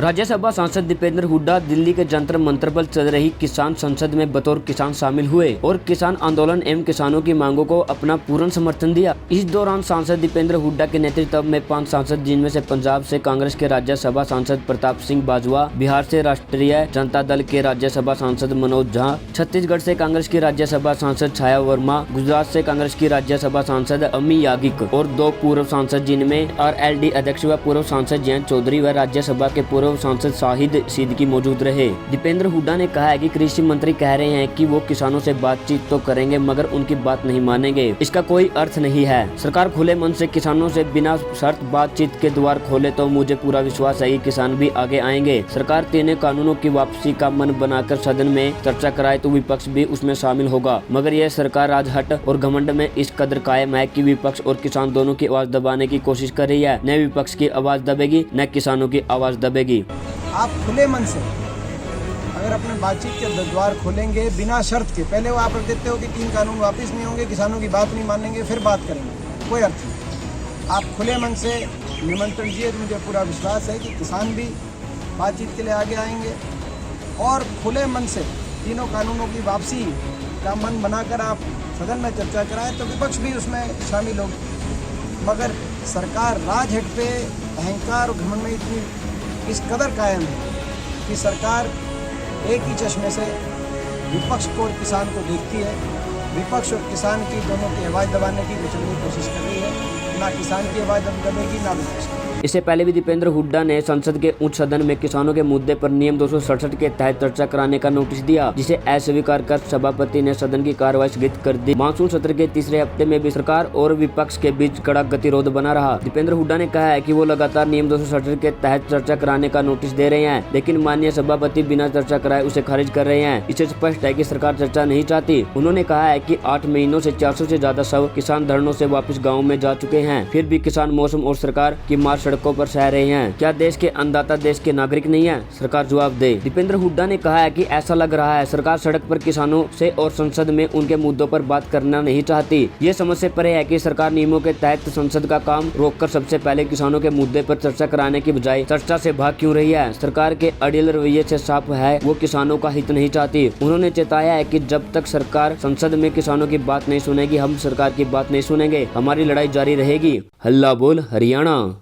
राज्यसभा सांसद दीपेंद्र हुड्डा दिल्ली के जंतर मंतर पर चल रही किसान संसद में बतौर किसान शामिल हुए और किसान आंदोलन एवं किसानों की मांगों को अपना पूर्ण समर्थन दिया। इस दौरान सांसद दीपेंद्र हुड्डा के नेतृत्व में 5 सांसद, जिनमें से पंजाब से कांग्रेस के राज्यसभा सांसद प्रताप सिंह बाजवा, बिहार से राष्ट्रीय जनता दल के राज्यसभा सांसद मनोज झा, छत्तीसगढ़ से कांग्रेस की राज्यसभा सांसद छाया वर्मा, गुजरात से कांग्रेस की राज्यसभा सांसद अमी याज्ञिक और 2 पूर्व सांसद, जिनमें आरएलडी अध्यक्ष व पूर्व सांसद जयंत चौधरी व राज्यसभा के पूर्व सांसद शाहिद सिद्दीकी मौजूद रहे। दीपेंद्र हुड्डा ने कहा है कि कृषि मंत्री कह रहे हैं कि वो किसानों से बातचीत तो करेंगे मगर उनकी बात नहीं मानेंगे। इसका कोई अर्थ नहीं है। सरकार खुले मन से किसानों से बिना शर्त बातचीत के द्वार खोले तो मुझे पूरा विश्वास है कि किसान भी आगे आएंगे। सरकार 3 कानूनों की वापसी का मन बनाकर सदन में चर्चा कराए तो विपक्ष भी उसमें शामिल होगा, मगर यह सरकार राजहट और घमंड में इस कदर कायम है कि विपक्ष और किसान दोनों की आवाज दबाने की कोशिश कर रही है। न विपक्ष की आवाज दबेगी न किसानों की आवाज दबेगी। आप खुले मन से अगर अपने बातचीत के द्वार खोलेंगे बिना शर्त के, पहले वो आप रख देते हो कि 3 कानून वापस नहीं होंगे, किसानों की बात नहीं मानेंगे, फिर बात करेंगे, कोई अर्थ नहीं। आप खुले मन से निमंत्रण दिए तो मुझे पूरा विश्वास है कि किसान भी बातचीत के लिए आगे आएंगे और खुले मन से 3 कानूनों की वापसी का मन बनाकर आप सदन में चर्चा कराएं तो विपक्ष भी उसमें शामिल होगी। मगर सरकार राजहट पे अहंकार और घमंड में इतनी इस कदर कायम है कि सरकार एक ही चश्मे से विपक्ष को और किसान को देखती है। विपक्ष और किसान की दोनों की आवाज़ दबाने की कुचलने की कोशिश कर रही है। ना किसान की आवाज़ दबेगी ना विपक्ष की। इससे पहले भी दीपेंद्र हुड्डा ने संसद के उच्च सदन में किसानों के मुद्दे पर नियम 267 के तहत चर्चा कराने का नोटिस दिया, जिसे अस्वीकार कर सभापति ने सदन की कार्यवाही स्थगित कर दी। मानसून सत्र के तीसरे हफ्ते में भी सरकार और विपक्ष के बीच कड़ा गतिरोध बना रहा। दीपेंद्र हुड्डा ने कहा है कि वो लगातार नियम 267 के तहत चर्चा कराने का नोटिस दे रहे हैं, लेकिन माननीय सभापति बिना चर्चा कराए उसे खारिज कर रहे हैं। इससे स्पष्ट है कि सरकार चर्चा नहीं चाहती। उन्होंने कहा है कि 8 महीनों से 400 से ज्यादा शव किसान धरनों से वापस गाँव में जा चुके हैं, फिर भी किसान मौसम और सरकार की मार सड़कों पर सह रहे हैं। क्या देश के अन्नदाता देश के नागरिक नहीं है? सरकार जवाब दे। दीपेंद्र हुड्डा ने कहा है कि ऐसा लग रहा है सरकार सड़क पर किसानों से और संसद में उनके मुद्दों पर बात करना नहीं चाहती। ये समझ से परे है कि सरकार नियमों के तहत संसद का काम रोककर सबसे पहले किसानों के मुद्दे पर चर्चा कराने की बजाय चर्चा से भाग क्यों रही है? सरकार के अड़ियल रवैये से साफ है वो किसानों का हित नहीं चाहती। उन्होंने चेताया है कि जब तक सरकार संसद में किसानों की बात नहीं सुनेगी, हम सरकार की बात नहीं सुनेंगे। हमारी लड़ाई जारी रहेगी। हल्ला बोल हरियाणा।